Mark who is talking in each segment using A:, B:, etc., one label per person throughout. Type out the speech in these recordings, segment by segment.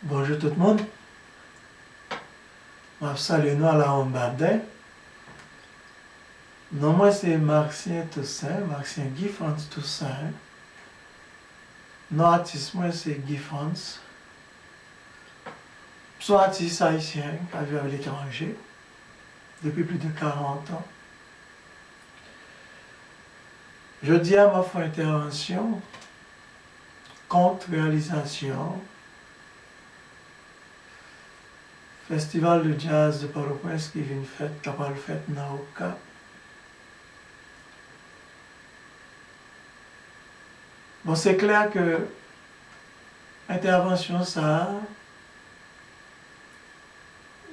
A: Bonjour tout le monde. Je salue nous à la Hombardin. Non, moi c'est Marcien Toussaint, Marcien Guy France Toussaint. Non, artiste, moi c'est Guy France. Je suis artiste haïtien qui a vécu à l'étranger depuis plus de 40 ans. Je dis à ma fin intervention contre réalisation Festival de jazz de Port-au-Prince qui vient fait, qui a pas le fait dans le cas. Bon, c'est clair que l'intervention, ça,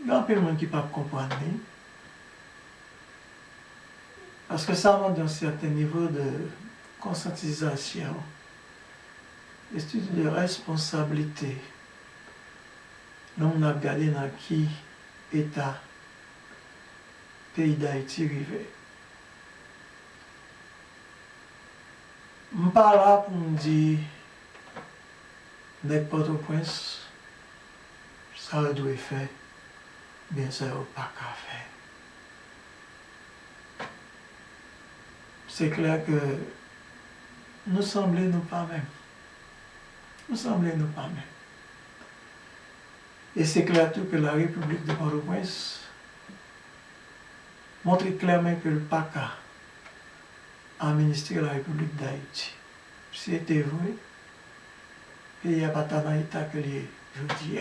A: il y a un peu de monde qui ne peut pas comprendre. Parce que ça montre un certain niveau de conscientisation, de responsabilité. Nous on a regardé dans qui État, pays d'Haïti arrivé. Je ne parle pas pour me dire que Port-au-Prince, ça doit faire, bien ça n'a pas qu'à faire. C'est clair que nous semblons nous pas même. Nous semblons nous pas même. Et c'est clair tout que la République de Port-au-Prince montre clairement que le PACA administre la République d'Haïti. Si c'était vrai, il n'y a pas tant d'État que les jeudi.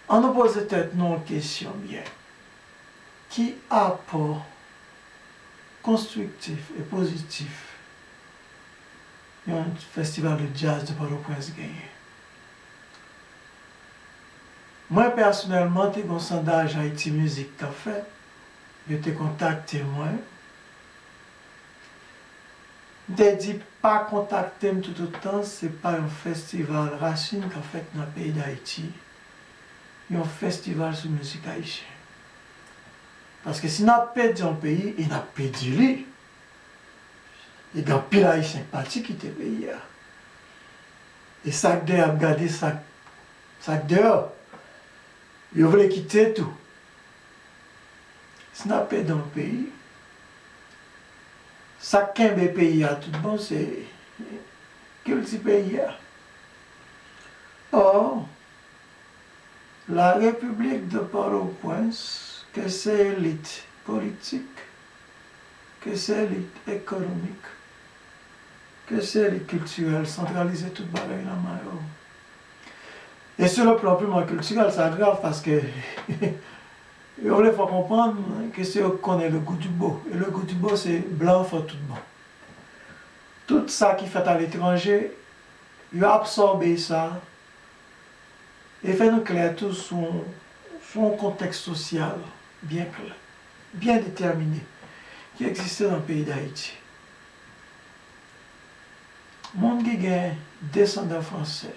A: On nous pose peut-être une question bien. Qui apport constructif et positif un festival de jazz de Port-au-Prince gagné? Moi personnellement, j'ai un sondage Haïti Musique qu'a fait. Je contacté moi. Je dit pas contacter tout le temps, ce n'est pas un festival racine qu'a fait dans le pays d'Haïti. Il y a un festival sur la musique haïtienne. Parce que si on a perdu un pays, il a perdu lui. Il y a un pile haïtien parti qui était pays. Et ça de a regardé ça dehors. Il voulait quitter tout. Si on a perdu un pays, ça qu'un pays a tout bon, c'est quel petit pays. Or, la République de Port-au-Prince, que c'est élite politique, que c'est élite économique, que c'est élite culturelle, centraliser toute bagaille dans ma main. Et sur le plan purement culturel, c'est grave parce que il faut comprendre que c'est qu'on connaît le goût du beau. Et le goût du beau, c'est blanc, faut tout bon. Tout ça qui fait à l'étranger, il a absorbé ça et fait nous clair tout son contexte social bien clair, bien déterminé, qui existait dans le pays d'Haïti. Monde qui est descendant français,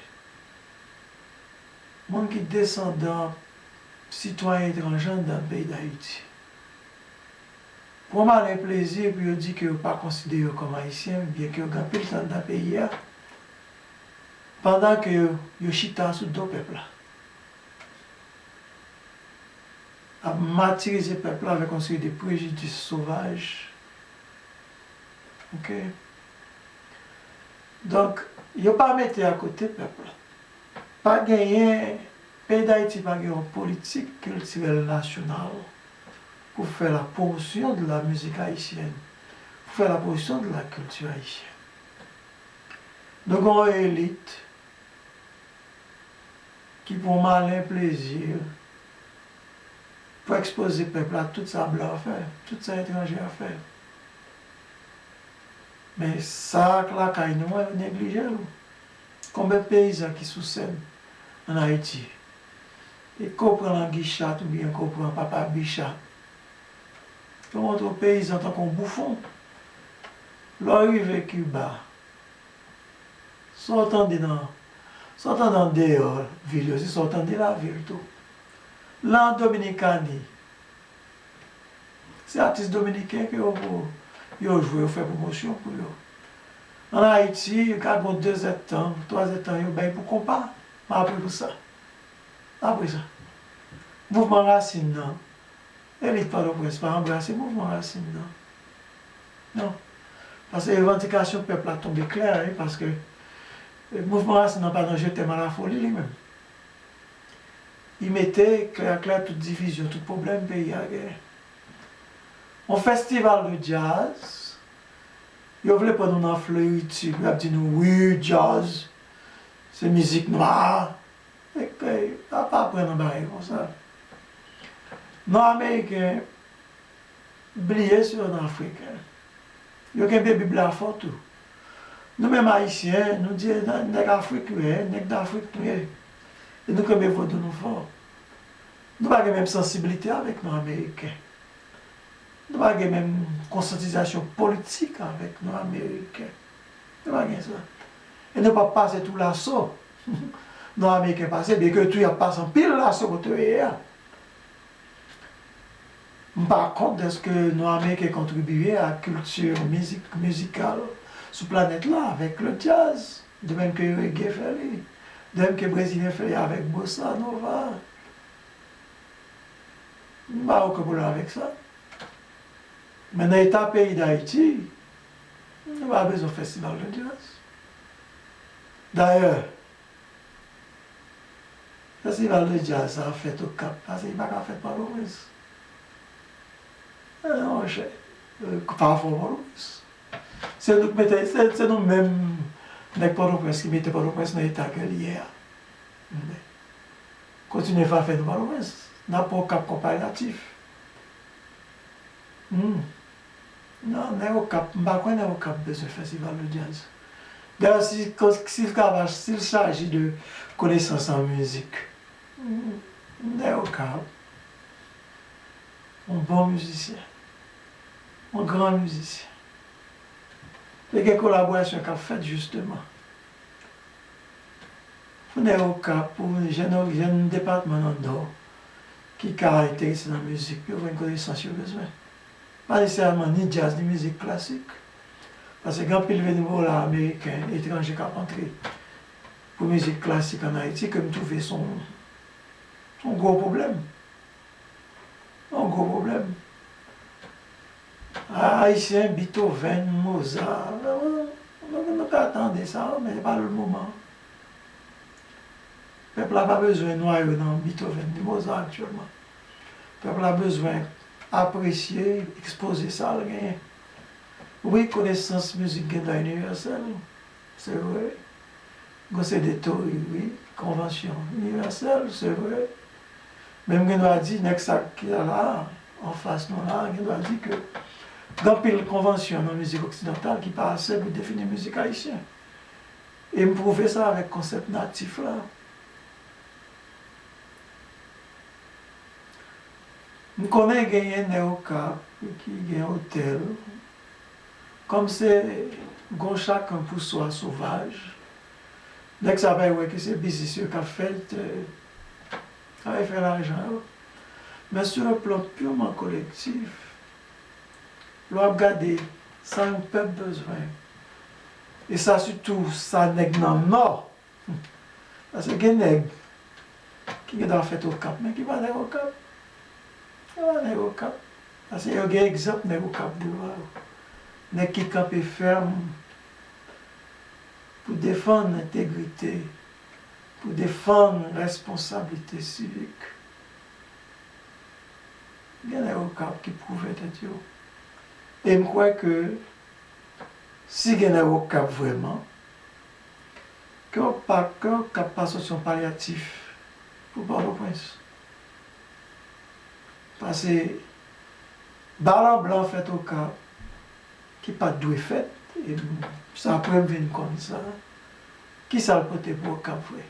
A: monde qui est descendant citoyen étranger dans le pays d'Haïti. Pour moi, le plaisir, puis on dit que vous ne pas considéré comme haïtien, bien que vous avez le temps dans le pays, pendant que vous chita sur deux peuples. À martyriser le peuple avec une série de préjudices sauvages. Ok? Donc, il ne pas mettre à côté le peuple. Pas gagner, le pays d'Haïti pas gagner une politique culturelle nationale pour faire la promotion de la musique haïtienne, pour faire la promotion de la culture haïtienne. Donc, on a une élite qui pour malin plaisir, pour exposer le peuple à tout ça blanc à faire, tout ça étranger à faire. Mais ça, là, quand nous est négligé. Combien de paysans qui sous scène en Haïti? Et comprennent la guichat ou bien comprennent papa bichat. Comment les paysans en tant qu'on bouffon? L'arrivée à Cuba, sortant dans dehors, ville aussi, sortant de la ville tout. Là, en Dominicanie, c'est artistes dominicains qui ont joué, ont fait promotion pour eux. En Haïti, il y a 2 ans, 3 ans, il y a pour compas. Après pour ça. Après ça. Mouvement racine, non. Élite par le presse, pas embrasser mouvement racine, non. Non. Parce que les revendications du peuple a tombé clair, hein, parce que le mouvement racine n'a pas jeté à la folie lui-même. Il mettait clair toute division, tout problème pays à guerre. Un festival de jazz, il voulait pas nous en fleuritude, il a dit nous, oui, jazz, c'est musique noire. Et puis, il n'a pas appris à barrer comme ça. Non, Américains, oubliez sur les Africains. Il y a un Bible à photo. Nous-mêmes Haïtiens, nous disons, nous sommes Africains, nous sommes d'Afrique. Et nous sommes de nous forts. Nous n'avons pas la même sensibilité avec nos Américains. Nous n'avons pas la même conscientisation politique avec nos Américains. Nous n'avons pas ça. Et nous ne pouvons pas passer tout l'assaut. Nos Américains passent, bien que tout y a passé en pile l'assaut que tu es. Par contre, est-ce que nos Américains contribuaient à la culture musicale sur la planète là avec le jazz, de même que le reggae fait, de même que les Brésiliens fait avec Bossa Nova. Nous n'avons aucun problème avec ça. Mais dans l'État pays d'Haïti, nous n'avons pas besoin de festival de jazz. D'ailleurs, le festival de jazz, ça a fait au Cap, parce qu'il n'a pas fait par l'Ouest. Non, parfois Port-au-Prince. C'est nous-mêmes, Port-au-Prince, qui mettaient Port-au-Prince dans l'état que hier. Continuez à faire de Port-au-Prince. N'a pas cap comparatif. Non, n'est au cap. Je ne sais pas au cap de ce festival de jazz. D'ailleurs, s'il s'agit de connaissances en musique, n'est au cap. Un bon musicien. Un grand musicien. Il y a des collaborations qu'il a faites justement. On est au cap pour un jeune département d'Andorre qui caractérise la musique, puis on a une connaissance sur besoin. Pas nécessairement ni jazz, ni musique classique. Parce que quand il y a des nouveaux américains, étrangers qui ont entré pour la musique classique en Haïti, comme trouver son gros problème. Un gros problème. Haïtien, Beethoven, Mozart, on peut attendre ça, mais ce n'est pas le moment. Le peuple n'a pas besoin de noyer dans Beethoven, ni Mozart actuellement. Le peuple a besoin d'apprécier, exposer ça, rien. Oui, connaissance musique est universelle, c'est vrai. C'est des théories, oui, convention universelle, c'est vrai. Même on a dit, ça qui est là, en face, nous là, on a dit que dans pile convention dans la musique occidentale qui pas assez pour définir la musique haïtienne. Et me prouver ça avec le concept natif là. Nous connaissons gagner Néocap qui gagne un hôtel. Comme c'est chacun pour soi sauvage. Dès que ça va que c'est business qui a fait, ça va faire l'argent. Mais sur le plan purement collectif, l'on a regardé ça un peuple besoin. Et ça surtout, ça n'est pas nord. Parce que les nègres qui sont fait au cap, mais qui va aller au cap. Qui va aller au cap. Parce qu'il y a un exemple au cap de l'Ouest. Nègres qui campent ferme pour défendre l'intégrité, pour défendre la responsabilité civique. Il y a un cap qui prouve être Dieu. Et je crois que si il y a un cap vraiment, qu'il n'y a pas de solution palliative pour Port-au-Prince. Parce que ballon blanc fait au cap, qui n'est pas doué fait, et ça après venir comme ça, qui ça le côté pour le cap vrai.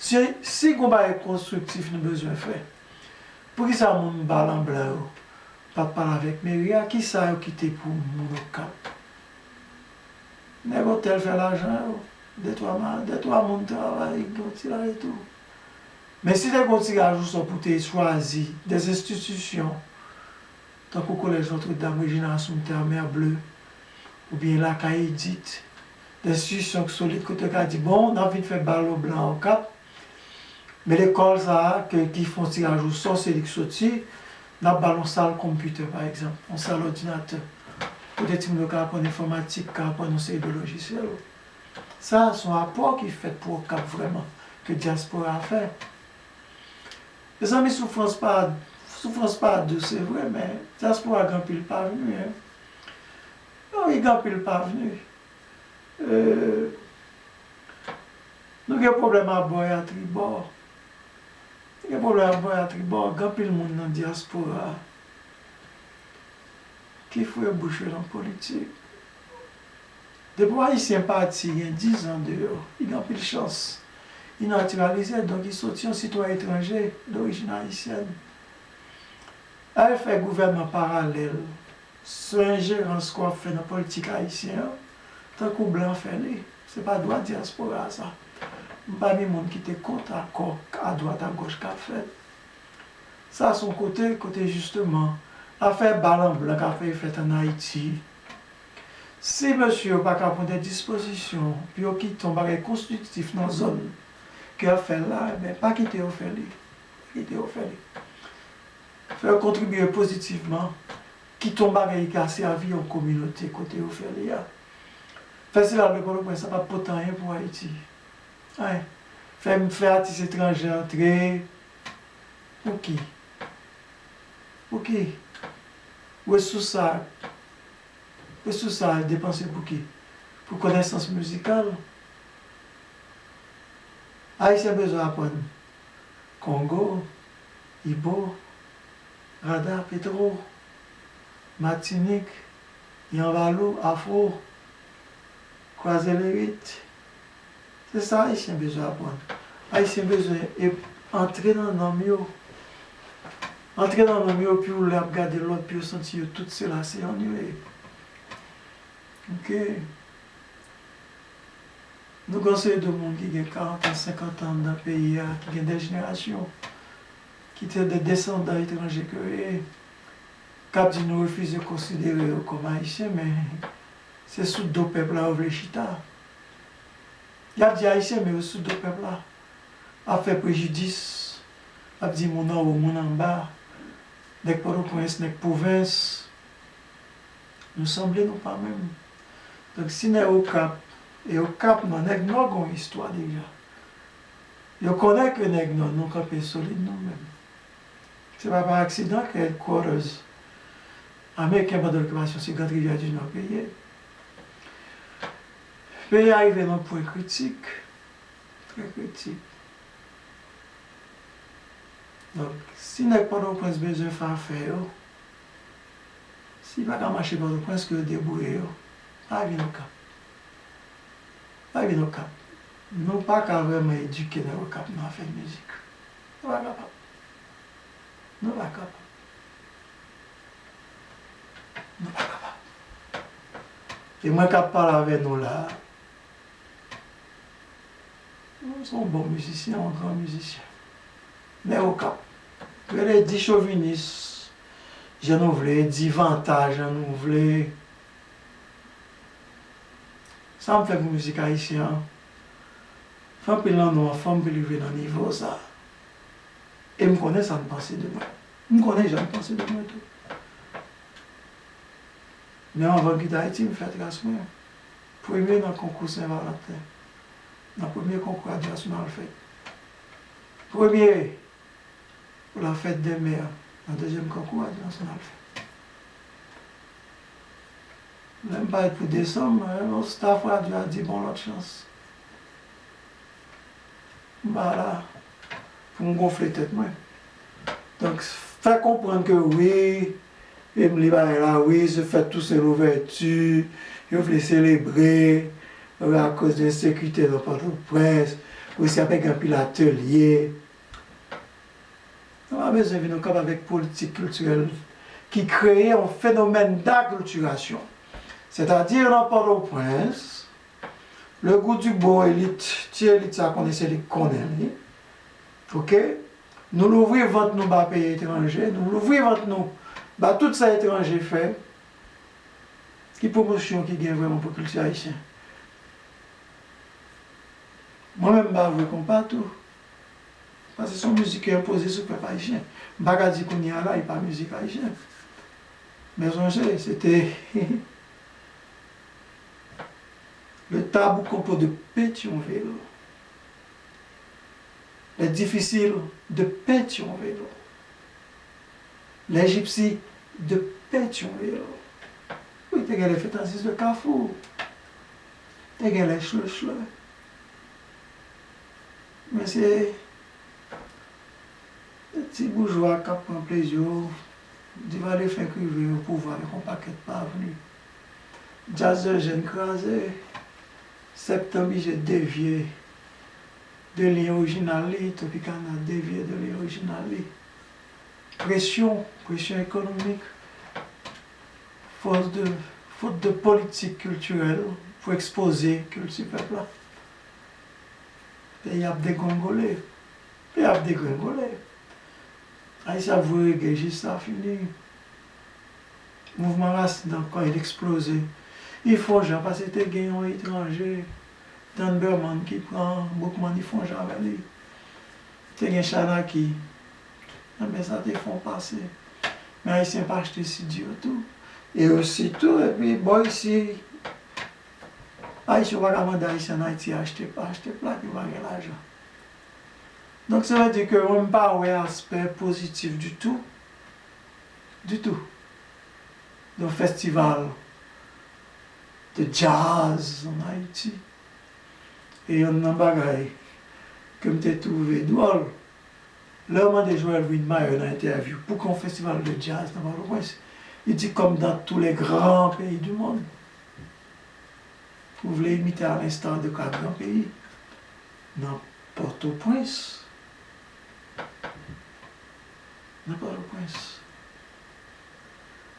A: Si on va être constructif, nous avons besoin de faire. Pour qui ça mon ballon blanc, pas parler avec Méria, qui ça a quitté pour mon cap. N'importe tel fait l'argent, deux-trois monde travail, et tout. Mais si les gens sont pour choisir des institutions, tant qu'au collège Notre-Dame, Régina Assumpta, Mer Bleue, ou bien la Caïdite, des institutions solides côté qui a dit bon, on a envie de faire balle au blanc au cap. Mais l'école ça qui font tirage au sort, c'est qui sorti, dans ballon salle computer par exemple, on salle ordinateur. Pour des types de cas pour l'informatique, cas pour une série de logiciels. Ça, c'est un apport qui est fait pour le cap vraiment, que diaspora a fait. Les amis souffrance pas douce, c'est vrai, mais diaspora a grand pile pas venu. Hein. Non, il grand pile pas venu. Nous avons un problème à boire et à tribord. Nous avons un problème à boire et à tribord. Grand pile monde dans la diaspora qui faut boucher dans la politique. Depuis Haïtien parti, il y a 10 ans dehors, il a pris de chance. Il naturalisé, donc il sortit un citoyen étranger d'origine haïtienne. Elle fait gouvernement parallèle, sur ingérence qu'on fait dans la politique haïtienne, tant qu'on blanc fait les. Ce n'est pas droit diaspora ça. Pas de monde qui était contre accord à droite, à gauche qu'a fait. Ça à son côté justement, affaire ballon blanc qu'a fait en Haïti. Si monsieur n'a pas prendre des dispositions, puis qui tombe constitutif dans la zone qu'il a fait là, mais pas quitter au fait. Faire contribuer positivement, qui tombe à casser la vie en communauté côté au fait là. Faire cela le problème, ça n'a pas pourtant rien pour Haïti. Ouais. Faire artistes étrangers entrer. Pour qui? Pour qui? Où est-ce que ça? Est-ce que ça a dépensé pour qui? Pour connaissance musicale. Haïtien besoin d'apprendre. Congo, Ibo, Rada, Petro, Martinique, Yanvalou, Afro, croiser les rites. C'est ça Haïtien besoin d'apprendre. Haïtien besoin d'entrer dans le mieux. Entrer dans le mieux, puis regarder l'autre, puis sentir tout cela, c'est ennuyé. Ok. Nous conseillons de monde qui a 40 ans, 50 ans dans le pays, qui a des générations, qui sont des descendants étrangers que Cap dit nous refusons de considérer comme haïtiens, mais c'est sous deux peuples là, au chita. Il y a des haïtiens, mais sous deux peuples là, a fait préjudice, a dit mon en haut, mon en bas, des Port-au-Prince, des provinces, nous semblons nous pas même. Donc si nous sommes au Cap, et au Cap, nous avons une histoire déjà. Nous connaissons que nous sommes campés solides nous-mêmes. Ce n'est pas par accident que Headquarters américain de l'occupation, c'est Grande Rivière du Nord payé. Le pays est arrivé dans un point critique, très critique. Donc, si nous n'avons pas de besoin de faire, si nous n'avons pas marcher par le prince que débrouiller, pas venir au Cap. Pas venir au Cap. Nous ne pas vraiment éduquer dans le Cap dans faire musique. Nous ne sommes pas capables. Nous ne sommes pas capables. Nous ne sommes pas capables. Et moi qui parle avec nous là, nous sommes bons musiciens, grands musiciens. Mais au Cap, les 10 chauvinistes, je nous voulais, 10 vantages, je nous voulais. Ça me fait de musique haïtienne. Femme qui l'en a, femme qui lui dans le niveau ça. Et je connais ça, je pense de moi. Je connais, je pense de moi tout. Mais avant de quitter Haïti, je fais grâce moi. Premier dans le concours Saint-Valentin. Dans le premier concours à Dias, je le fait. Premier pour la fête des mères. Dans le deuxième concours à Dias, je le fait. Même pas pour décembre, le staff a dit bon, l'autre chance. Voilà, pour me gonfler la tête, moi. Donc, faire comprendre que oui, et me libérer là, oui, je fais toutes ces ouvertures, je veux célébrer, à cause de l'insécurité dans Port-au-Prince, aussi avec un pile atelier. On a besoin de venir avec politique culturelle qui crée un phénomène d'acculturation. C'est-à-dire dans Port-au-Prince, le goût du beau élite, ça connaissait les connaître. Ok? Nous l'ouvrons vente nous bas pays étrangers, nous l'ouvrons vente nous, bah tout ça étranger fait. Qui promotion qui gagne vraiment pour culture haïtienne. Moi-même, je ne comme pas tout. Parce que son musique est imposée sur le peuple haïtien. Je ne vais pas dire qu'on y a là, il n'y a pas de musique haïtienne. Mais c'était le tabou compo de Pétionville. Les difficiles de Pétionville. Les gypsies de Pétionville. Oui, tu as les fétanistes de Carrefour. Tu as les chleux. Mais c'est des petits bourgeois qui prennent plaisir. Ils vont aller faire crier au pouvoir avec un paquet de parvenus. Jazz de jeunes crasés. Septembre, j'ai dévié de l'île originale, Tropicana dévié de l'île originale. Pression économique, faute de politique culturelle pour exposer le culture peuple. Il y a des Congolais, il y a des Congolais. Ça vous juste ça fini. Le mouvement racine quand il explosé. Il faut genre parce que c'était gagnant étranger. Dan Berman qui prend beaucoup de ils font genre avec lui. C'est un chana qui. Mais ça te font passer. Mais Haïtien pas acheter si dur tout. Et aussi tout, et puis bon ici. Haïtien va demander à Haïtien en Haïti acheter plat, il va gagner l'argent. Donc ça veut dire qu'on n'a pas un aspect positif du tout. Du tout. Le festival de jazz en Haïti. Et on a un bagage que je trouvé drôle. Là, on a joué Elvin Mayer dans l'interview pour qu'un festival de jazz dans Port-au-Prince. Il dit comme dans tous les grands pays du monde. Vous voulez imiter à l'instar de quatre grands pays. Dans Port-au-Prince. Dans Port-au-Prince.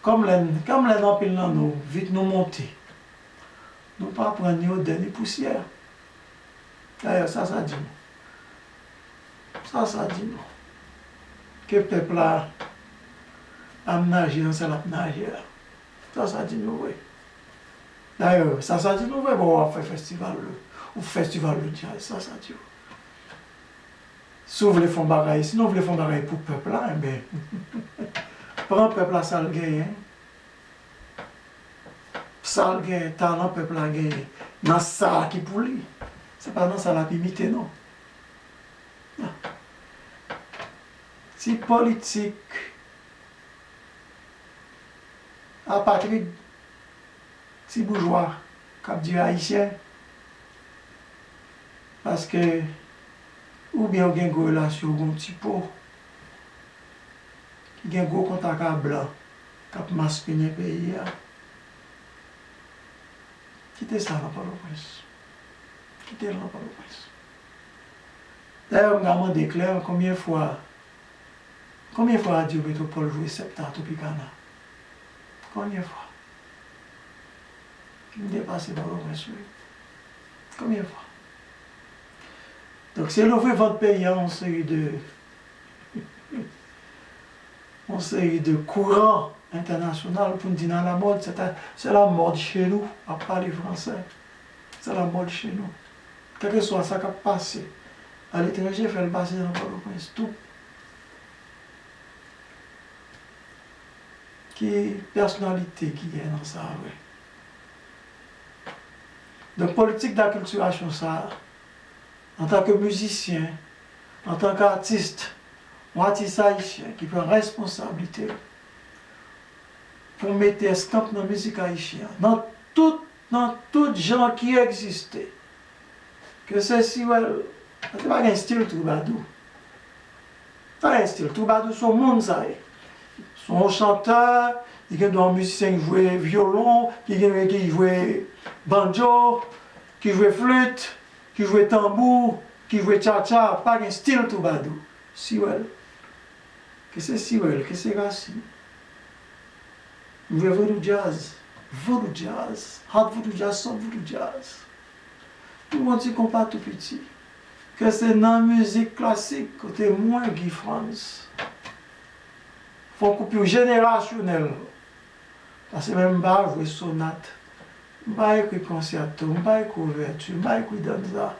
A: Comme les empilent dans nous, vite nous monter. Nous ne pas prendre ni odeur ni poussière. D'ailleurs, ça dit non. Ça dit non. Que le peuple a nagé dans cette nageur. Ça dit non, oui. D'ailleurs, ça dit non, oui, bon, on va faire festival de jazz, ça dit oui. Si vous voulez faire bagaille, sinon vous voulez faire bagaille pour le peuple là, eh bien, prends le peuple là, ça le gagne. Ça le gagne, talent, le peuple là gagne. Dans ça qui pour lui. C'est pas dans ça la imité, non. Non. Si politique, apatride, si bourgeois, comme dit haïtien, parce que, ou bien on a une relation avec un petit pot, qui a un gros contact à blanc, qui a masqué le pays. Quittez ça dans Port-au-Prince. Quittez-le dans Port-au-Prince. D'ailleurs, on a demandé Claire combien de fois a Dieu Métropole joué Septa Tropicana? Combien de fois? Il dépassé Port-au-Prince. Combien de fois? Donc, c'est l'ouvrir votre pays en série de courants internationaux pour nous dire dans la mode, c'est la mode chez nous, à parler français. C'est la mode chez nous. Quel que soit ça qui a passé, à l'étranger, il fait le passer dans Port-au-Prince, tout. Qui personnalité qui est dans ça, oui. Donc, politique d'acculturation, ça, en tant que musicien, en tant qu'artiste, ou artiste haïtien qui prend responsabilité pour mettre un stamp dans la musique haïtienne, dans tout genre qui existait. Que ceci, c'est pas un style troubadou. C'est pas un style troubadou, c'est un monde, ça. Son chanteur, il y a un musicien qui joue violon, qui joue banjo, qui joue flûte, qui joue tambour, qui joue cha-cha, pas un style troubadou. Siwel. Que c'est Siwel, que c'est Racine. Vous voulez voodoo jazz, hard voodoo jazz, soft voodoo jazz. Tout le monde dit qu'on pas tout petit. Que c'est dans la musique classique, côté moins Guy France. Il faut une coupure générationnelle. Parce que même pas jouer sonate, pas écrire concerto, pas écrire ouverture, pas écrire danza.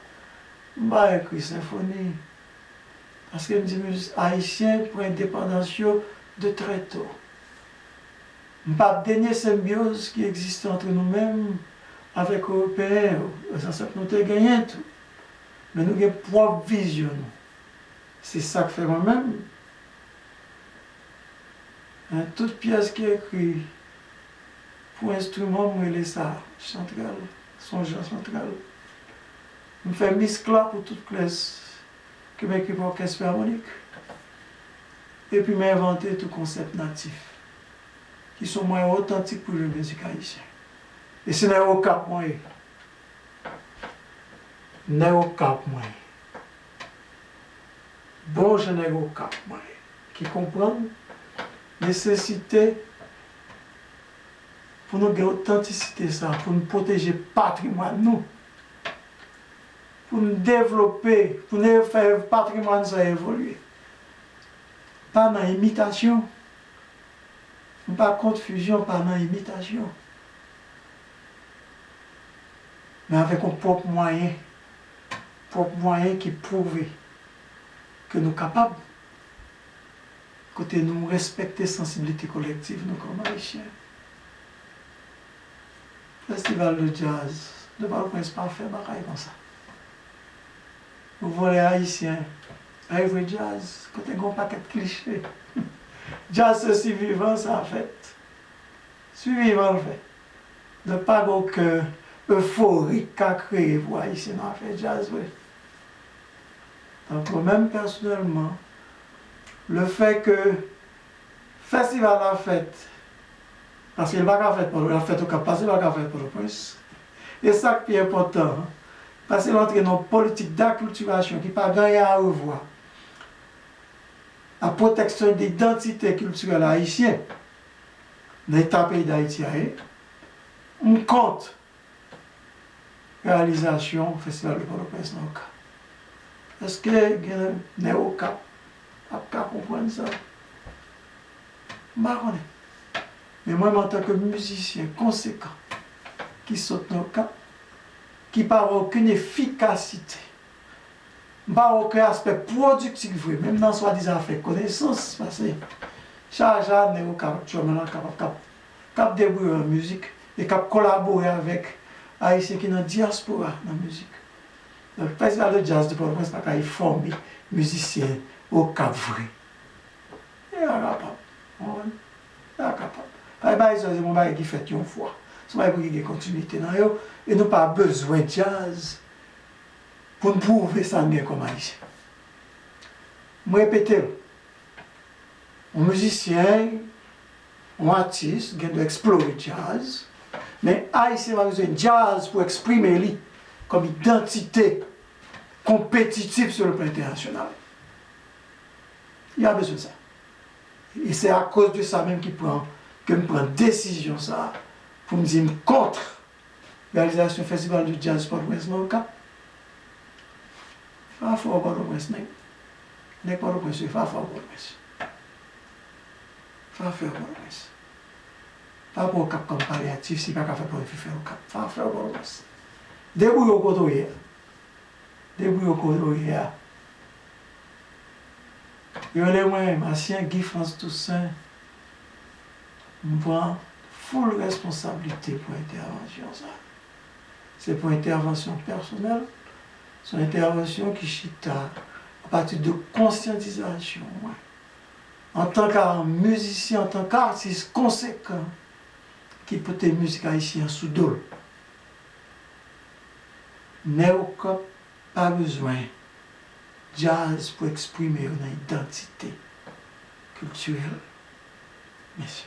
A: Bah, écrit symphonie. Parce que je dis haïtien pour indépendance de très tôt. Pas de dernière symbiose qui existe entre nous-mêmes avec les Européens. Ça, c'est que nous avons gagné tout. Mais nous avons une propre vision. C'est ça que fait moi-même. Toute pièce qui est écrite pour instrument, moi, je ça, central, songeur central. Je fais miscla pour toute classe que m'écrit pour orchestre harmonique. Et puis m'inventer tout concept natif, qui sont moins authentiques pour la musique haïtienne. Et c'est n'est au cap moi. N'est au cap moi. Bon, je n'ai au cap moi. Qui comprend nécessité pour nous garder authenticité ça, pour nous protéger le patrimoine nous, pour nous développer, pour nous faire le patrimoine ça évoluer. Pas dans l'imitation, pas confusion, pas dans l'imitation, mais avec un propre moyen qui prouve que nous sommes capables, côté nous respecter la sensibilité collective, nous comme haïtiens. Festival de jazz, de Port-au-Prince pas fait bagaille comme ça. Vous voulez haïtien, every jazz, côté un paquet de clichés. Jazz c'est si vivant, ça en fait. Si vivant le fait. De pas que euphorique qu'a créé pour haïtien en fait jazz, oui. Donc moi-même personnellement, le fait que festival a fait, parce qu'il va pas fait pour la fête au Cap, parce qu'il va pas fait pour le prince. Et ça qui est important, parce qu'il entre dans une politique d'acculturation qui n'a pas gagné à revoir. La protection de l'identité culturelle haïtienne dans l'État pays d'Haïti, on compte réalisation du Festival de Port-au-Prince dans le Cap. Est-ce que vous avez au Cap? Pas comprendre ça? Je ne sais pas. Mais moi, en tant que musicien conséquent, qui saute dans le Cap, qui n'a aucune efficacité, pas aucun aspect productif, même dans soi-disant fait connaissance, parce que chaque jour, nous sommes capables de débrouiller en musique et de collaborer avec les Haïtiens qui sont dans la diaspora dans la musique. Le festival de jazz de Port-au-Prince n'a pas formé musiciens au Cap vrai. Il est capable. Il est capable. C'est mon bagage qui fait une fois. C'est mon bagage qui a continuité dans eux. Et nous n'avons pas besoin de jazz pour nous prouver ça bien comme haïtien. Je répète, un musicien, un artiste, qui doit explorer le jazz, mais haïtien a besoin de jazz pour exprimer lui comme identité compétitive sur le plan international. Il a besoin de ça. Et c'est à cause de ça même que je prends décision ça pour me dire contre la réalisation du Festival du Jazz Port-au-Prince dans le Cap. Pas fort Port-au-Prince, n'est pas Port-au-Prince, pas fort Port-au-Prince. Pas faire Port-au-Prince. Pas pour le Cap comme palliatif, si pas qu'à faire pour le faire au Cap. Pas faire Port-au-Prince. Débrouille au côté. Débrouille au côté. Yo les moi, ancien Guy France Toussaint, me prend full responsabilité pour l'intervention. C'est pour intervention personnelle, c'est une intervention qui chita à partir de conscientisation. Ouais. En tant que musicien, en tant qu'artiste conséquent, qui peut être musique haïtienne sous dol. Néo-Cap, pas besoin. Jazz pour exprimer une identité culturelle. Merci.